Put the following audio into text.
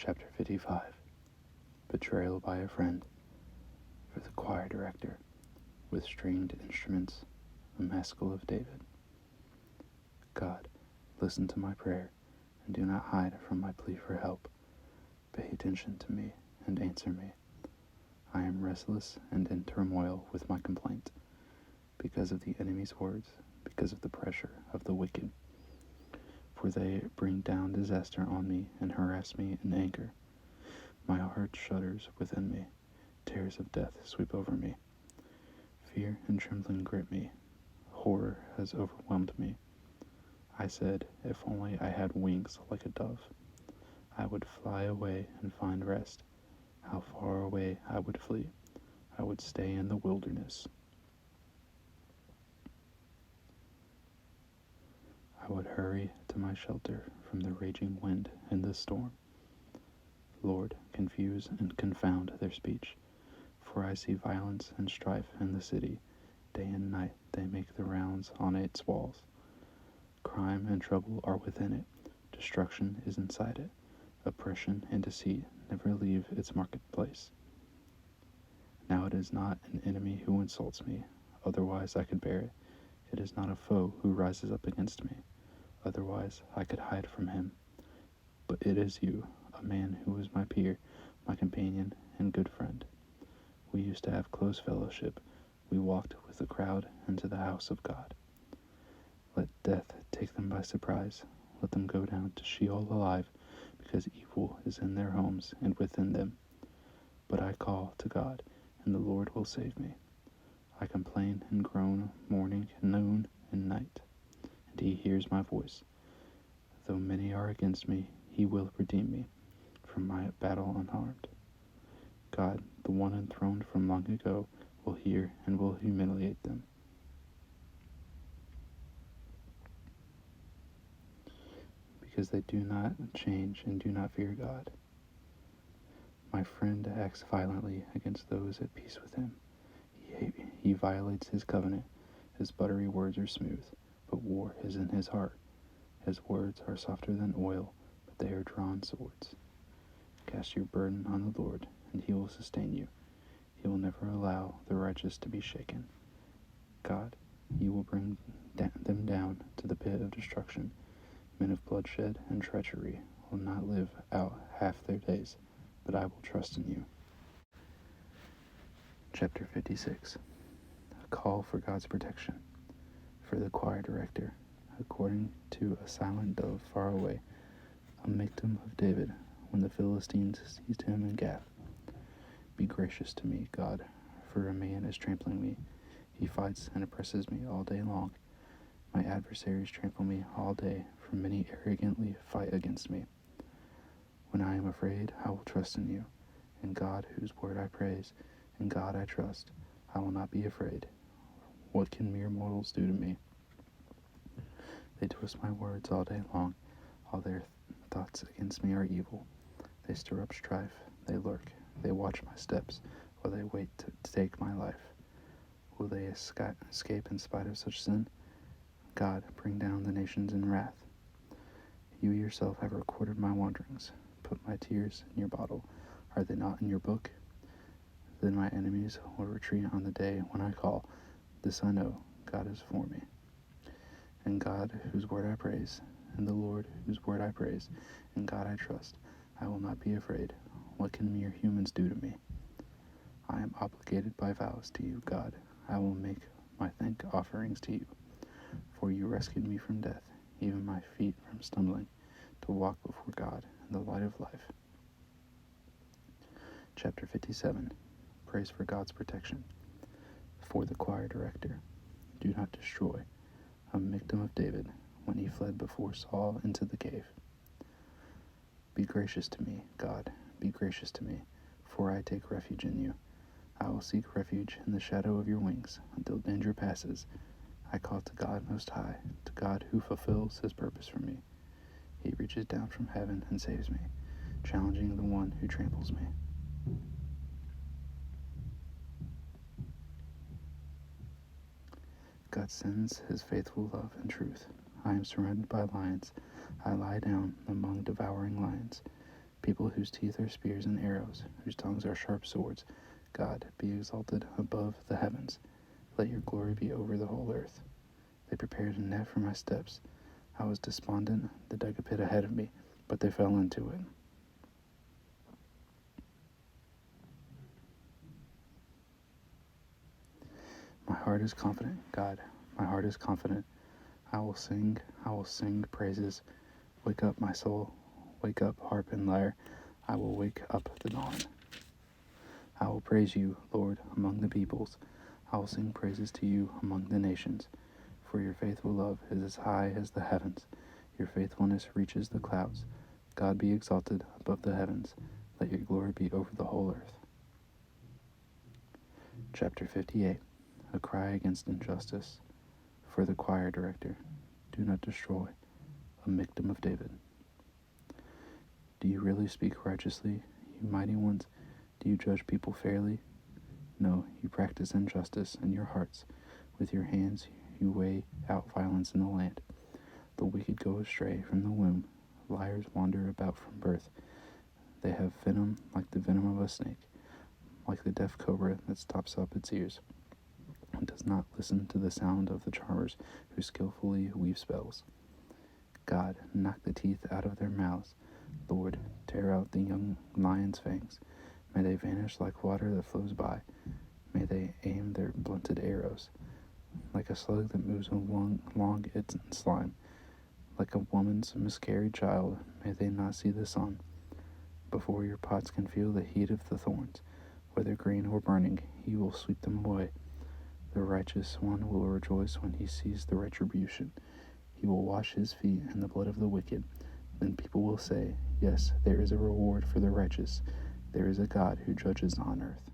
Chapter 55. Betrayal by a Friend. For the choir director, with stringed instruments, the Maskell of David. God, listen to my prayer, and do not hide from my plea for help. Pay attention to me, and answer me. I am restless and in turmoil with my complaint, because of the enemy's words, because of the pressure of the wicked. For they bring down disaster on me and harass me in anger. My heart shudders within me. Terrors of death sweep over me. Fear and trembling grip me. Horror has overwhelmed me. I said, if only I had wings like a dove, I would fly away and find rest. How far away I would flee. I would stay in the wilderness. I would hurry to my shelter from the raging wind and the storm. Lord, confuse and confound their speech, for I see violence and strife in the city. Day and night they make the rounds on its walls. Crime and trouble are within it. Destruction is inside it. Oppression and deceit never leave its marketplace. Now it is not an enemy who insults me, otherwise I could bear it. It is not a foe who rises up against me, otherwise I could hide from him. But it is you, a man who was my peer, my companion, and good friend. We used to have close fellowship. We walked with the crowd into the house of God. Let death take them by surprise. Let them go down to Sheol alive, because evil is in their homes and within them. But I call to God, and the Lord will save me. I complain and groan morning, noon, and night, and he hears my voice. Though many are against me, he will redeem me from my battle unharmed. God, the one enthroned from long ago, will hear and will humiliate them. Because they do not change and do not fear God. My friend acts violently against those at peace with him. He violates his covenant. His buttery words are smooth, but war is in his heart. His words are softer than oil, but they are drawn swords. Cast your burden on the Lord, and he will sustain you. He will never allow the righteous to be shaken. God, you will bring them down to the pit of destruction. Men of bloodshed and treachery will not live out half their days, but I will trust in you. Chapter 56. A call for God's protection. For the choir director, according to a silent dove far away, a Michtam of David, when the Philistines seized him in Gath. Be gracious to me, God, for a man is trampling me. He fights and oppresses me all day long. My adversaries trample me all day, for many arrogantly fight against me. When I am afraid, I will trust in you. In God, whose word I praise, in God I trust. I will not be afraid. What can mere mortals do to me? They twist my words all day long. All their thoughts against me are evil. They stir up strife. They lurk. They watch my steps, while they wait to take my life. Will they escape in spite of such sin? God, bring down the nations in wrath. You yourself have recorded my wanderings. Put my tears in your bottle. Are they not in your book? Then my enemies will retreat on the day when I call. This I know, God is for me. In God, whose word I praise, in the Lord, whose word I praise, in God I trust. I will not be afraid. What can mere humans do to me? I am obligated by vows to you, God. I will make my thank offerings to you. For you rescued me from death, even my feet from stumbling, to walk before God in the light of life. Chapter 57. Praise for God's protection. For the choir director, do not destroy, a Michtam of David, when he fled before Saul into the cave. Be gracious to me, God, be gracious to me, for I take refuge in you. I will seek refuge in the shadow of your wings until danger passes. I call to God Most High, to God who fulfills his purpose for me. He reaches down from heaven and saves me, challenging the one who tramples me. God sends his faithful love and truth. I am surrounded by lions. I lie down among devouring lions. people whose teeth are spears and arrows, whose tongues are sharp swords. God, be exalted above the heavens. Let your glory be over the whole earth. They prepared a net for my steps. I was despondent. They dug a pit ahead of me, but they fell into it. My heart is confident, God. My heart is confident. I will sing praises. Wake up, my soul. Wake up, harp and lyre. I will wake up the dawn. I will praise you, Lord, among the peoples. I will sing praises to you among the nations. For your faithful love is as high as the heavens. Your faithfulness reaches the clouds. God be exalted above the heavens. Let your glory be over the whole earth. Chapter 58. A cry against injustice. For the choir director. Do not destroy. A Miktam of David. Do you really speak righteously, you mighty ones? Do you judge people fairly? No, you practice injustice in your hearts. With your hands you weigh out violence in the land. The wicked go astray from the womb. Liars wander about from birth. They have venom like the venom of a snake, like the deaf cobra that stops up its ears and does not listen to the sound of the charmers who skillfully weave spells. God, knock the teeth out of their mouths. Lord, tear out the young lion's fangs. May they vanish like water that flows by. May they aim their blunted arrows. Like a slug that moves along its slime. Like a woman's miscarried child, may they not see the sun. Before your pots can feel the heat of the thorns, whether green or burning, he will sweep them away. The righteous one will rejoice when he sees the retribution. He will wash his feet in the blood of the wicked. Then people will say, yes, there is a reward for the righteous. There is a God who judges on earth.